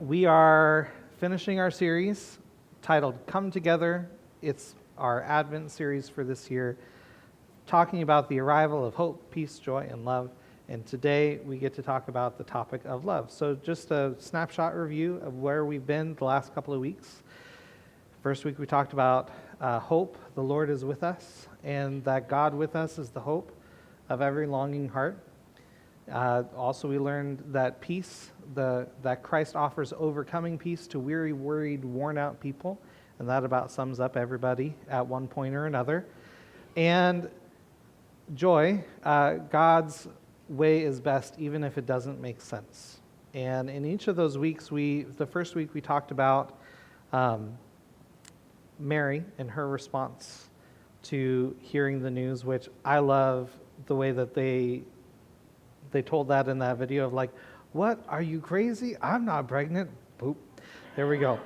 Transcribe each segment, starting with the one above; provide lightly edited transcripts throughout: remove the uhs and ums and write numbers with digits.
We are finishing our series titled Come Together. It's our Advent series for this year, talking about the arrival of hope, peace, joy, and love. And today we get to talk about the topic of love. So just a snapshot review of where we've been the last couple of weeks. First week we talked about hope, the Lord is with us, and that God with us is the hope of every longing heart. Also, we learned that peace, that Christ offers overcoming peace to weary, worried, worn-out people, and that about sums up everybody at one point or another. And joy, God's way is best even if it doesn't make sense. And in each of those weeks, the first week we talked about Mary and her response to hearing the news, which I love the way that they told that in that video of like, what, are you crazy? I'm not pregnant. Boop. There we go.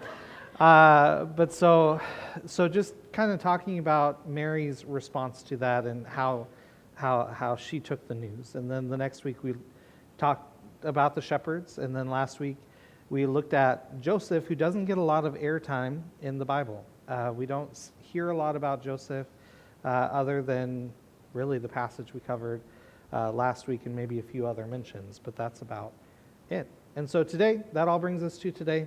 But so just kind of talking about Mary's response to that and how she took the news. And then the next week we talked about the shepherds. And then last week we looked at Joseph, who doesn't get a lot of airtime in the Bible. We don't hear a lot about Joseph other than really the passage we covered last week and maybe a few other mentions, but that's about it. And so today, that all brings us to today,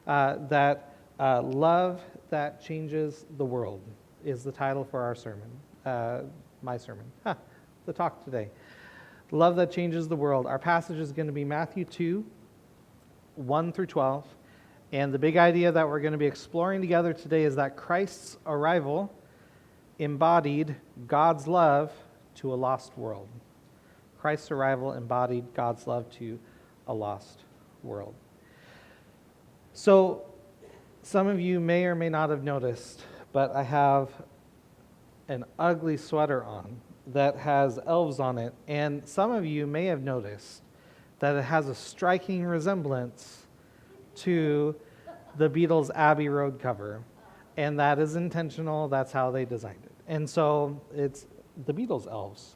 that love that changes the world is the title for our sermon, my sermon, the talk today. Love that changes the world. Our passage is going to be Matthew 2, 1 through 12, and the big idea that we're going to be exploring together today is that Christ's arrival embodied God's love to a lost world. Christ's arrival embodied God's love to a lost world. So, some of you may or may not have noticed, but I have an ugly sweater on that has elves on it, and some of you may have noticed that it has a striking resemblance to the Beatles' Abbey Road cover, and that is intentional. That's how they designed it. And so, it's the Beatles elves.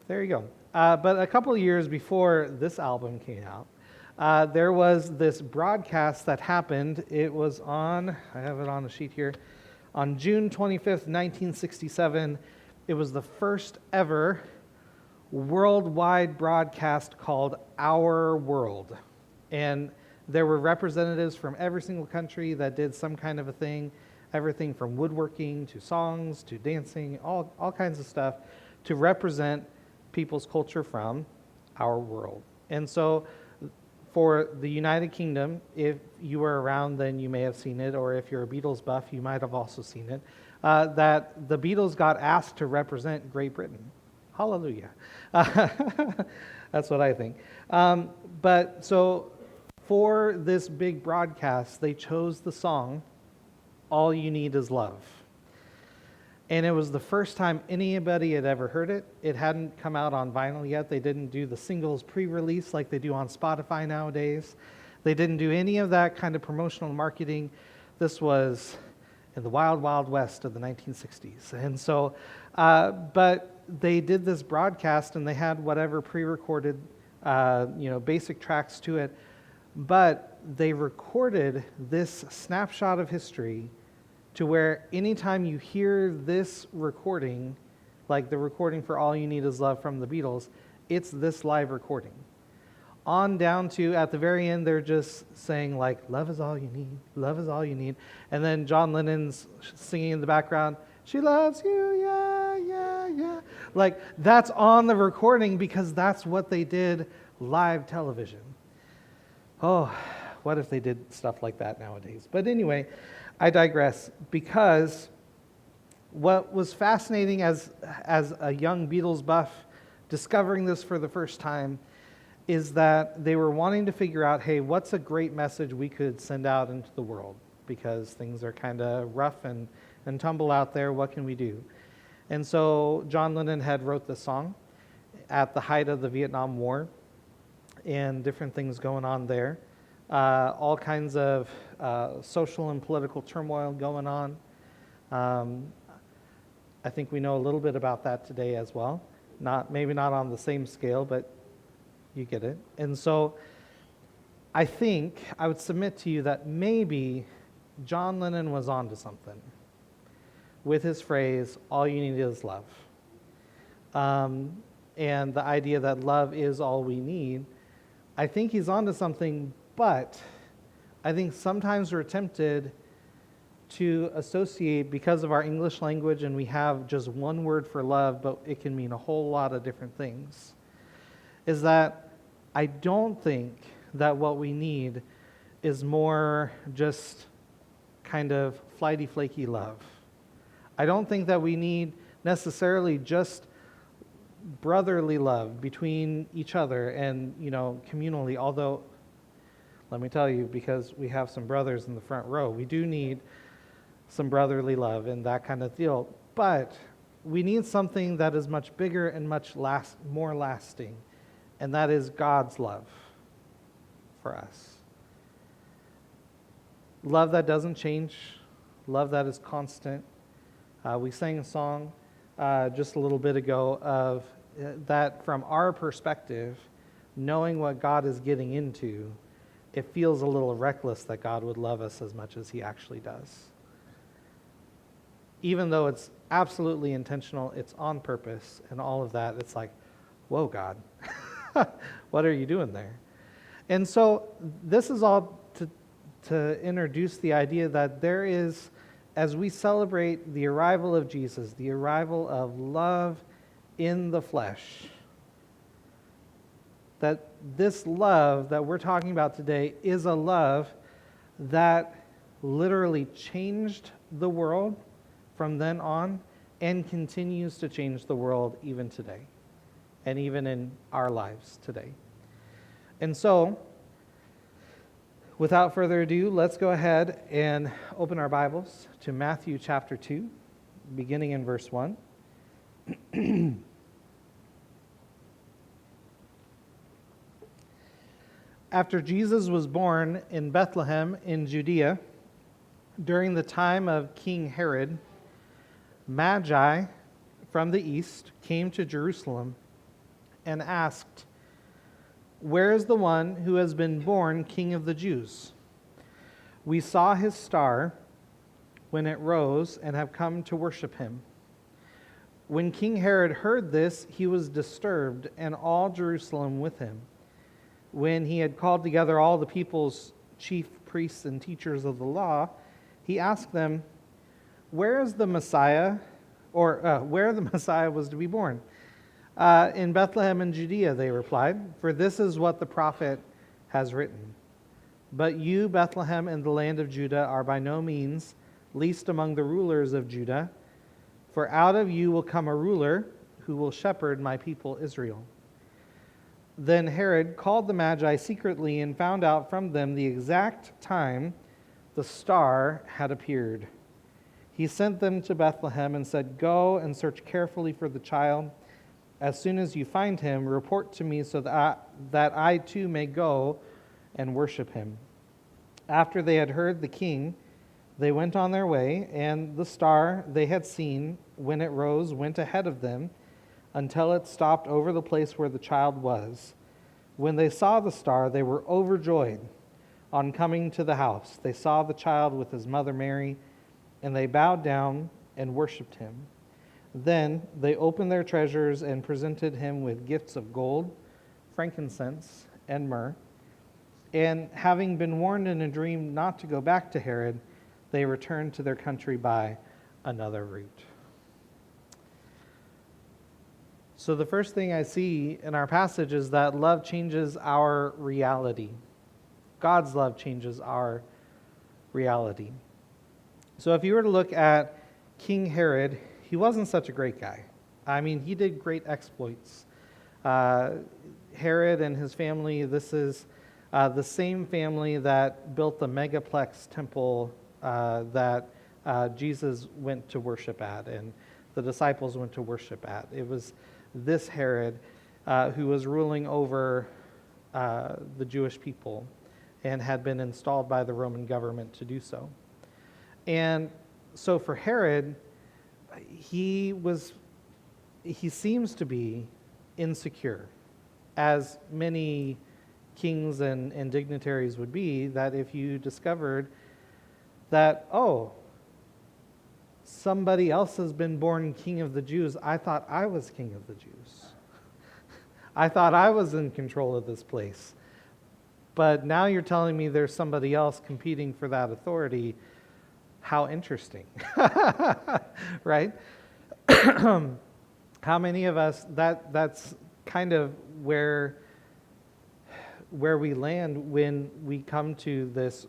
There you go. But a couple of years before this album came out, there was this broadcast that happened. It was on, I have it on a sheet here, on June 25th, 1967. It was the first ever worldwide broadcast called Our World. And there were representatives from every single country that did some kind of a thing, everything from woodworking to songs to dancing, all kinds of stuff to represent people's culture from our world. And so for the United Kingdom, if you were around, then you may have seen it, or if you're a Beatles buff, you might have also seen it, that the Beatles got asked to represent Great Britain. Hallelujah. That's what I think. But so for this big broadcast, they chose the song, All You Need Is Love. And it was the first time anybody had ever heard it. It hadn't come out on vinyl yet. They didn't do the singles pre-release like they do on Spotify nowadays. They didn't do any of that kind of promotional marketing. This was in the wild, wild west of the 1960s. And so, but they did this broadcast and they had whatever pre-recorded, basic tracks to it. But they recorded this snapshot of history to where anytime you hear this recording, like the recording for All You Need Is Love from the Beatles, it's this live recording. On down to, at the very end, they're just saying like, love is all you need, love is all you need. And then John Lennon's singing in the background, she loves you, yeah, yeah, yeah. Like, that's on the recording because that's what they did live television. Oh, what if they did stuff like that nowadays? But anyway, I digress, because what was fascinating as a young Beatles buff discovering this for the first time is that they were wanting to figure out, hey, what's a great message we could send out into the world? Because things are kind of rough and tumble out there. What can we do? And so John Lennon had wrote this song at the height of the Vietnam War and different things going on there. All kinds of social and political turmoil going on. I think we know a little bit about that today as well. Maybe not on the same scale, but you get it. And so I think I would submit to you that maybe John Lennon was onto something with his phrase, all you need is love. And the idea that love is all we need. I think he's onto something, but I think sometimes we're tempted to associate, because of our English language and we have just one word for love, but it can mean a whole lot of different things, is that I don't think that what we need is more just kind of flighty, flaky love. I don't think that we need necessarily just brotherly love between each other and, communally, although, let me tell you, because we have some brothers in the front row, we do need some brotherly love and that kind of deal. But we need something that is much bigger and much more lasting, and that is God's love for us. Love that doesn't change, love that is constant. We sang a song just a little bit ago of that from our perspective, knowing what God is getting into, it feels a little reckless that God would love us as much as he actually does. Even though it's absolutely intentional, it's on purpose and all of that, it's like, whoa, God, what are you doing there? And so this is all to introduce the idea that there is, as we celebrate the arrival of Jesus, the arrival of love in the flesh, that this love that we're talking about today is a love that literally changed the world from then on and continues to change the world even today, and even in our lives today. And so, without further ado, let's go ahead and open our Bibles to Matthew chapter 2, beginning in verse 1. After Jesus was born in Bethlehem in Judea, during the time of King Herod, Magi from the east came to Jerusalem and asked, "Where is the one who has been born King of the Jews? We saw his star when it rose and have come to worship him." When King Herod heard this, he was disturbed, and all Jerusalem with him. When he had called together all the people's chief priests and teachers of the law, he asked them, where the Messiah was to be born? In Bethlehem in Judea, they replied, for this is what the prophet has written. But you, Bethlehem, in the land of Judah, are by no means least among the rulers of Judah, for out of you will come a ruler who will shepherd my people Israel. Then Herod called the Magi secretly and found out from them the exact time the star had appeared. He sent them to Bethlehem and said, "Go and search carefully for the child. As soon as you find him, report to me so that I too may go and worship him." After they had heard the king, they went on their way, and the star they had seen when it rose went ahead of them until it stopped over the place where the child was. When they saw the star, they were overjoyed. On coming to the house, they saw the child with his mother Mary, and they bowed down and worshipped him. Then they opened their treasures and presented him with gifts of gold, frankincense, and myrrh. And having been warned in a dream not to go back to Herod, they returned to their country by another route. So the first thing I see in our passage is that love changes our reality. God's love changes our reality. So if you were to look at King Herod, he wasn't such a great guy. I mean, he did great exploits. Herod and his family, this is the same family that built the megaplex temple that Jesus went to worship at and the disciples went to worship at. It was this Herod who was ruling over the Jewish people and had been installed by the Roman government to do so. And so for Herod, he seems to be insecure, as many kings and dignitaries would be, that if you discovered that, oh, somebody else has been born king of the Jews, I thought I was king of the Jews. I thought I was in control of this place. But now you're telling me there's somebody else competing for that authority. How interesting, right? How many of us, that's kind of where we land when we come to this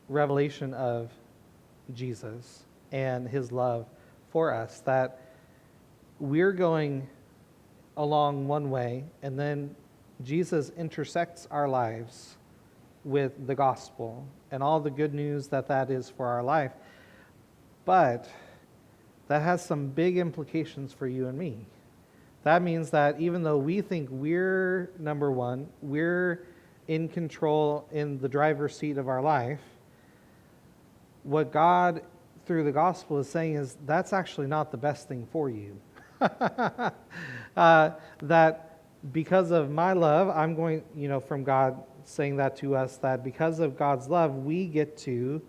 revelation of Jesus and his love for us, that we're going along one way, and then Jesus intersects our lives with the gospel and all the good news that is for our life. But that has some big implications for you and me. That means that even though we think we're number one, we're in control, in the driver's seat of our life, what God, through the gospel, is saying is that's actually not the best thing for you. That because of my love, I'm going, from God saying that to us, that because of God's love, we get to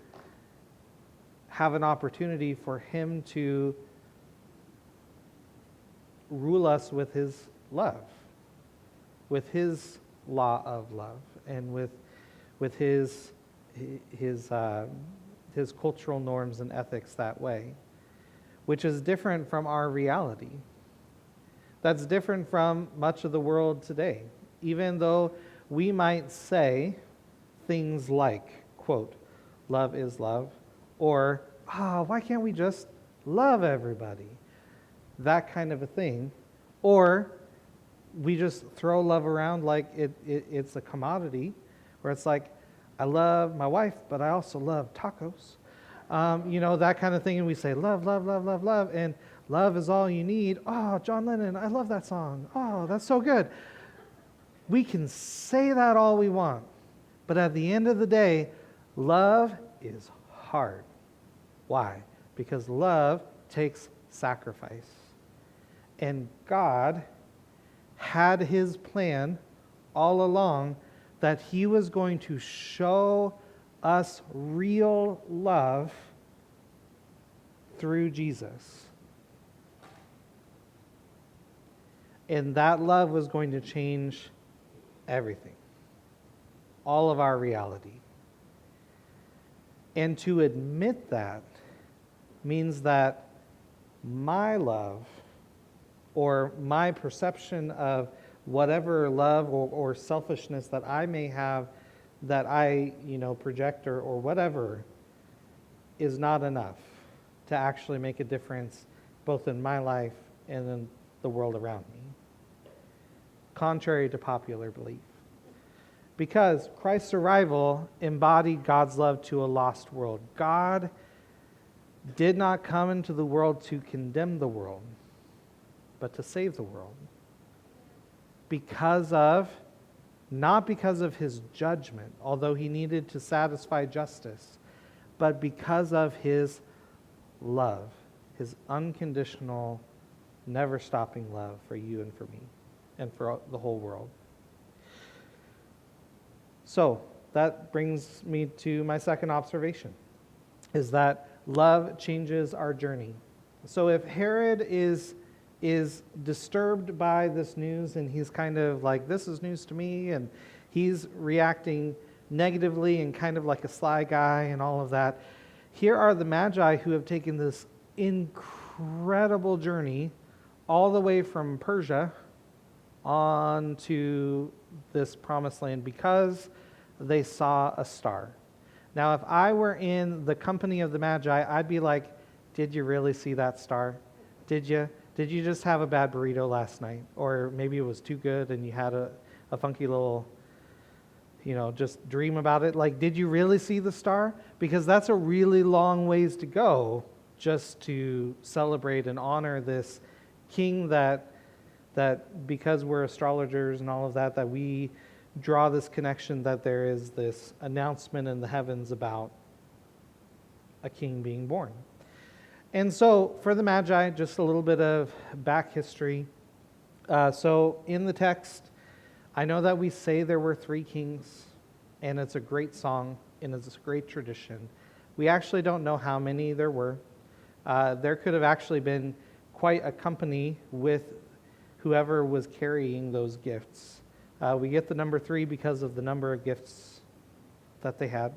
have an opportunity for him to rule us with his love, with his law of love, and with his cultural norms and ethics that way, which is different from our reality. That's different from much of the world today. Even though we might say things like, quote, love is love, or, why can't we just love everybody? That kind of a thing. Or we just throw love around like it's a commodity, where it's like, I love my wife, but I also love tacos. That kind of thing. And we say, love, love, love, love, love. And love is all you need. Oh, John Lennon, I love that song. Oh, that's so good. We can say that all we want. But at the end of the day, love is hard. Why? Because love takes sacrifice. And God had his plan all along that he was going to show us real love through Jesus. And that love was going to change everything, all of our reality. And to admit that means that my love, or my perception of whatever love or selfishness that I may have, that I project or whatever, is not enough to actually make a difference both in my life and in the world around me, contrary to popular belief. Because Christ's arrival embodied God's love to a lost world. God did not come into the world to condemn the world, but to save the world. Not because of his judgment, although he needed to satisfy justice, but because of his love, his unconditional, never-stopping love for you and for me, and for the whole world. So, that brings me to my second observation, is that love changes our journey. So if Herod is disturbed by this news, and he's kind of like, this is news to me, and he's reacting negatively and kind of like a sly guy and all of that, here are the Magi who have taken this incredible journey all the way from Persia on to this promised land because they saw a star. Now, if I were in the company of the Magi, I'd be like, did you really see that star? Did you just have a bad burrito last night? Or maybe it was too good and you had a funky little, just dream about it. Like, did you really see the star? Because that's a really long ways to go just to celebrate and honor this king that because we're astrologers and all of that, that we draw this connection that there is this announcement in the heavens about a king being born. And so for the Magi, just a little bit of back history. So in the text, I know that we say there were three kings, and it's a great song, and it's a great tradition. We actually don't know how many there were. There could have actually been quite a company with whoever was carrying those gifts. We get the number three because of the number of gifts that they had.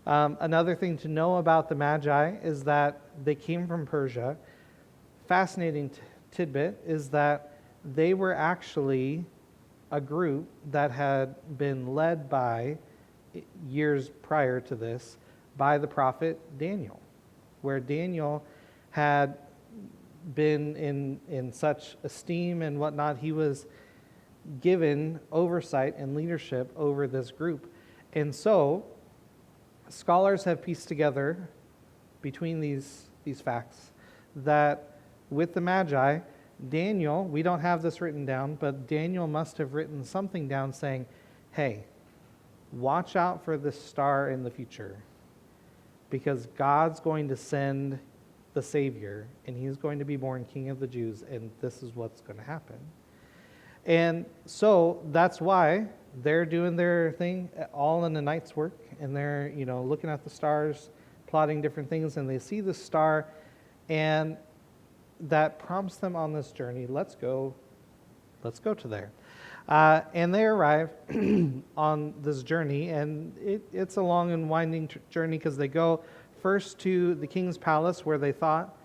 Another thing to know about the Magi is that they came from Persia. Fascinating tidbit is that they were actually a group that had been led by, years prior to this, by the prophet Daniel, where Daniel had been in such esteem and whatnot. He was given oversight and leadership over this group. And so scholars have pieced together between these facts that with the Magi, Daniel, we don't have this written down, but Daniel must have written something down saying, hey, watch out for this star in the future, because God's going to send the Savior, and he's going to be born King of the Jews, and this is what's going to happen. And so that's why they're doing their thing all in the night's work, and they're, looking at the stars, plotting different things, and they see the star, and that prompts them on this journey. Let's go to there. And they arrive on this journey, and it's a long and winding journey, because they go first to the king's palace where they thought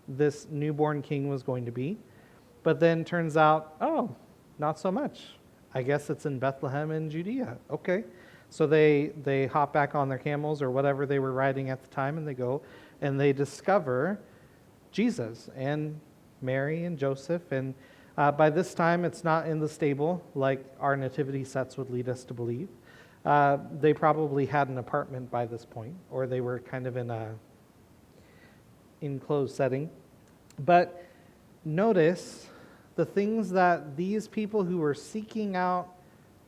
this newborn king was going to be, but then turns out, oh, not so much. I guess it's in Bethlehem in Judea. Okay. So they hop back on their camels or whatever they were riding at the time, and they go and they discover Jesus and Mary and Joseph. And by this time, it's not in the stable like our nativity sets would lead us to believe. They probably had an apartment by this point, or they were kind of in a enclosed setting. But notice the things that these people who were seeking out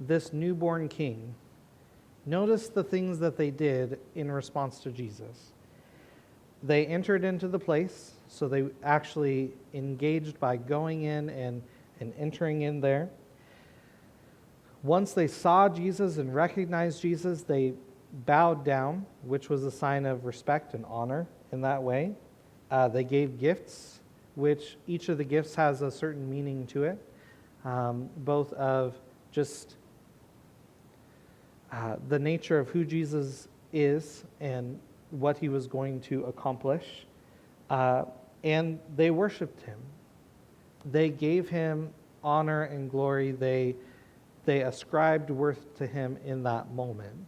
this newborn king, notice the things that they did in response to Jesus. They entered into the place, so they actually engaged by going in and entering in there. Once they saw Jesus and recognized Jesus, they bowed down, which was a sign of respect and honor in that way. They gave gifts, which each of the gifts has a certain meaning to it, both of just the nature of who Jesus is and what he was going to accomplish. And they worshiped him. They gave him honor and glory. They ascribed worth to him in that moment.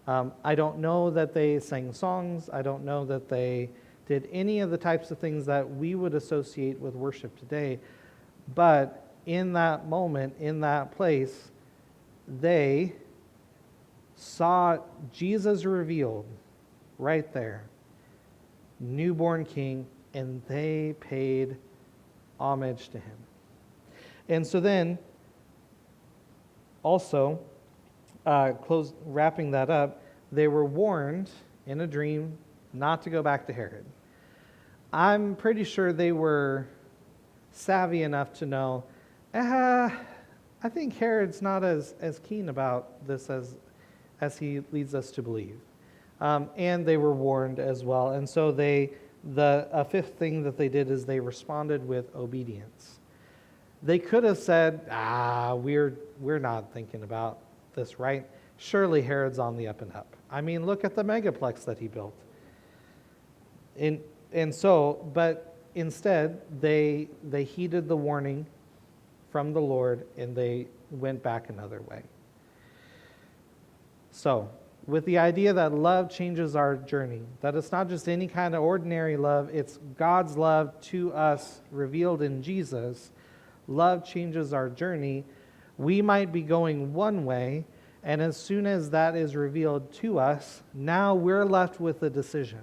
I don't know that they sang songs. I don't know that they did any of the types of things that we would associate with worship today. But in that moment, in that place, they saw Jesus revealed right there, newborn king, and they paid homage to him. And so then, also, wrapping that up, they were warned in a dream not to go back to Herod. I'm pretty sure they were savvy enough to know, I think Herod's not as keen about this as he leads us to believe. And they were warned as well. And so a fifth thing that they did is they responded with obedience. They could have said, we're not thinking about this, right? Surely Herod's on the up and up. I mean, look at the megaplex that he built. But instead, they heeded the warning from the Lord, and they went back another way. So, with the idea that love changes our journey, that it's not just any kind of ordinary love, it's God's love to us revealed in Jesus. Love changes our journey. We might be going one way, and as soon as that is revealed to us, now we're left with a decision.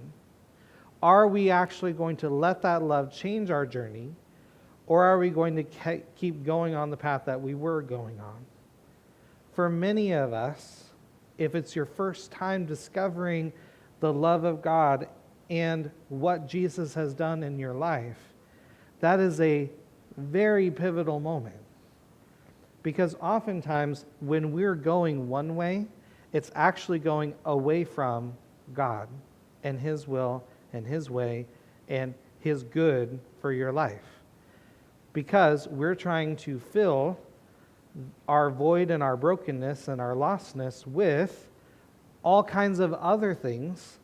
Are we actually going to let that love change our journey, or are we going to keep going on the path that we were going on? For many of us, if it's your first time discovering the love of God and what Jesus has done in your life, that is a very pivotal moment. Because oftentimes when we're going one way, it's actually going away from God and His will and His way and His good for your life. Because we're trying to fill our void and our brokenness and our lostness with all kinds of other things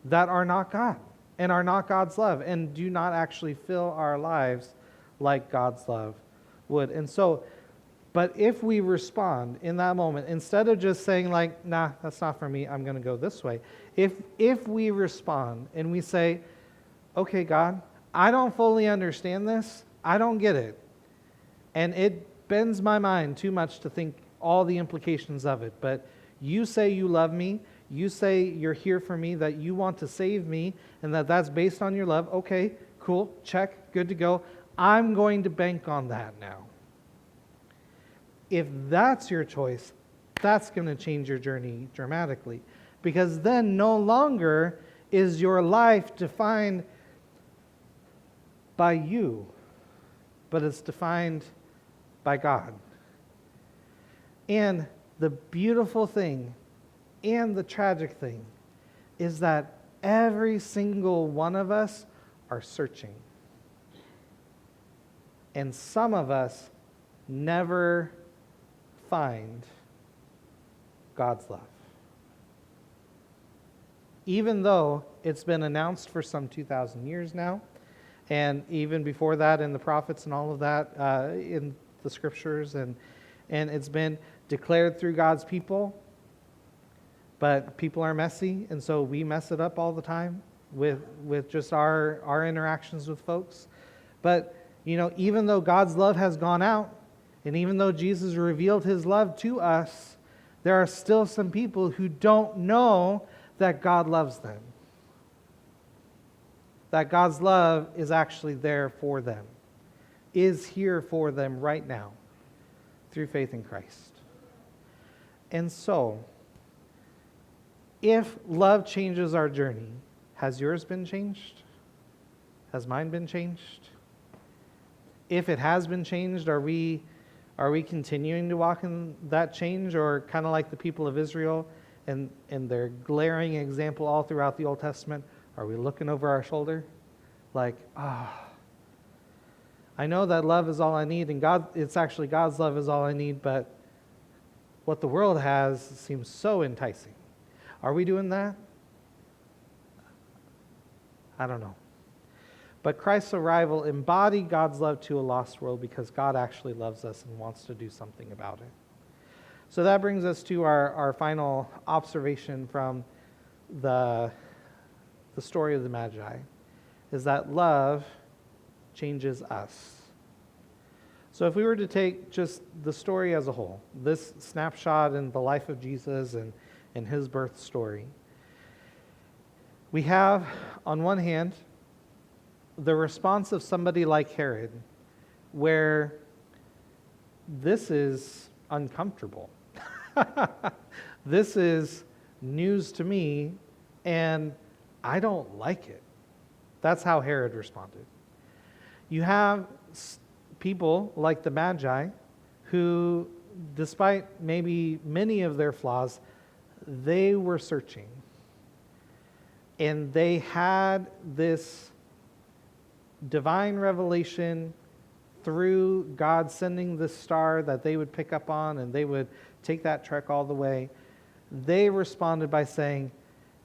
that are not God and are not God's love and do not actually fill our lives like God's love would. And so, but if we respond in that moment, instead of just saying like, nah, that's not for me, I'm going to go this way. If we respond and we say, okay, God, I don't fully understand this. I don't get it. And it bends my mind too much to think all the implications of it. But you say you love me. You say you're here for me, that you want to save me, and that that's based on your love. Okay, cool, check, good to go. I'm going to bank on that now. If that's your choice, that's going to change your journey dramatically. Because then no longer is your life defined by you, but it's defined by God. And the beautiful thing and the tragic thing is that every single one of us are searching. And some of us never find God's love. Even though it's been announced for some 2,000 years now, and even before that in the prophets and all of that in the scriptures, and it's been declared through God's people, but people are messy, and so we mess it up all the time with just our interactions with folks. But, you know, even though God's love has gone out, and even though Jesus revealed His love to us, there are still some people who don't know that God loves them. That God's love is actually there for them, is here for them right now through faith in Christ. And so, if love changes our journey, has yours been changed? Has mine been changed? If it has been changed, are we continuing to walk in that change, or kind of like the people of Israel and their glaring example all throughout the Old Testament? Are we looking over our shoulder like, I know that love is all I need, and it's actually God's love is all I need, but what the world has seems so enticing. Are we doing that? I don't know. But Christ's arrival embodied God's love to a lost world because God actually loves us and wants to do something about it. So that brings us to our final observation from the story of the Magi, is that love changes us. So if we were to take just the story as a whole, this snapshot in the life of Jesus and His birth story, we have, on one hand, the response of somebody like Herod, where this is uncomfortable. This is news to me, and I don't like it. That's how Herod responded. You have people like the Magi who, despite maybe many of their flaws, they were searching. And they had this divine revelation through God sending this star that they would pick up on, and they would take that trek all the way. They responded by saying,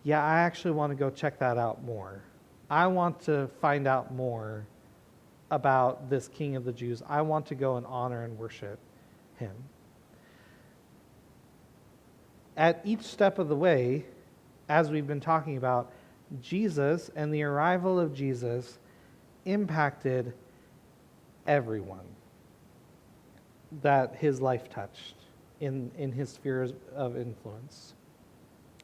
yeah, I actually want to go check that out more. I want to find out more about this King of the Jews. I want to go and honor and worship Him. At each step of the way, as we've been talking about, Jesus and the arrival of Jesus impacted everyone that His life touched in His spheres of influence.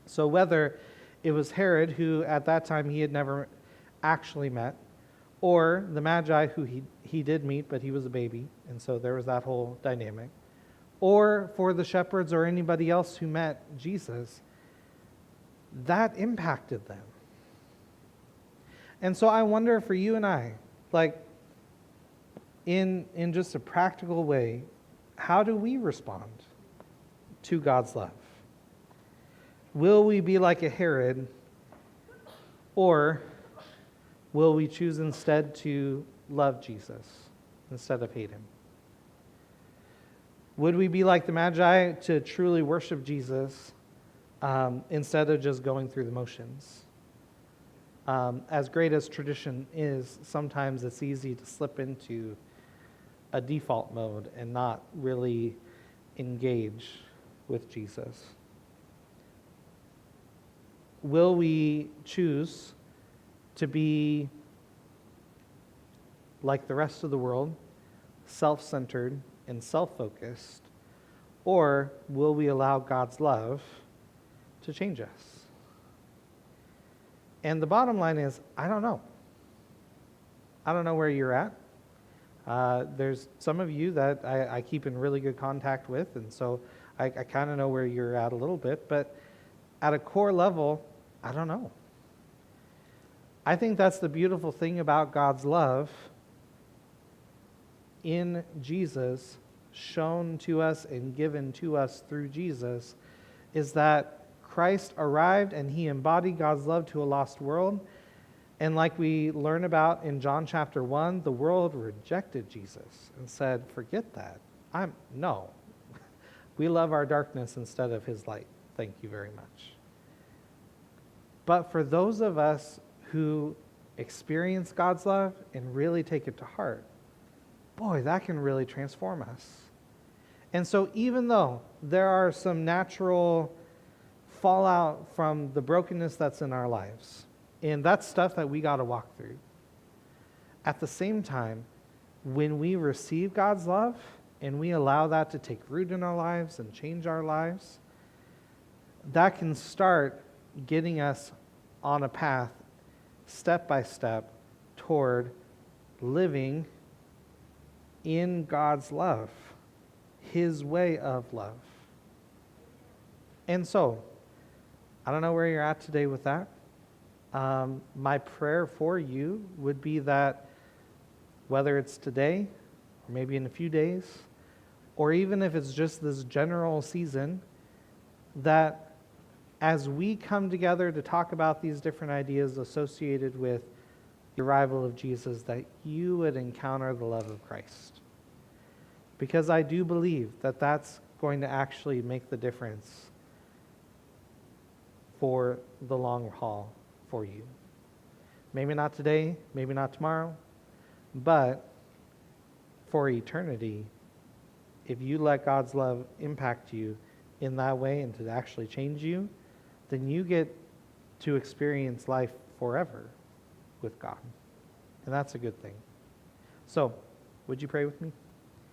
So whether it was Herod, who at that time he had never actually met, or the Magi, who he did meet, but he was a baby, and so there was that whole dynamic, or for the shepherds or anybody else who met Jesus, that impacted them. And so I wonder for you and I, like in just a practical way, how do we respond to God's love? Will we be like a Herod, or will we choose instead to love Jesus instead of hate him? Would we be like the Magi to truly worship Jesus instead of just going through the motions? As great as tradition is, sometimes it's easy to slip into a default mode and not really engage with Jesus. Will we choose to be like the rest of the world, self-centered and self-focused, or will we allow God's love to change us? And the bottom line is, I don't know. I don't know where you're at. There's some of you that I keep in really good contact with, and so I kind of know where you're at a little bit, but at a core level, I don't know. I think that's the beautiful thing about God's love in Jesus, shown to us and given to us through Jesus, is that Christ arrived and he embodied God's love to a lost world. And like we learn about in John chapter 1, the world rejected Jesus and said, forget that. No. We love our darkness instead of his light. Thank you very much. But for those of us who experience God's love and really take it to heart, boy, that can really transform us. And so even though there are some natural fallout from the brokenness that's in our lives, and that's stuff that we got to walk through, at the same time, when we receive God's love and we allow that to take root in our lives and change our lives, that can start getting us on a path, step by step, toward living in God's love, his way of love. And so, I don't know where you're at today with that. My prayer for you would be that whether it's today, or maybe in a few days, or even if it's just this general season, that as we come together to talk about these different ideas associated with the arrival of Jesus, that you would encounter the love of Christ. Because I do believe that that's going to actually make the difference for the long haul for you. Maybe not today, maybe not tomorrow, but for eternity, if you let God's love impact you in that way and to actually change you, then you get to experience life forever with God. And that's a good thing. So, would you pray with me?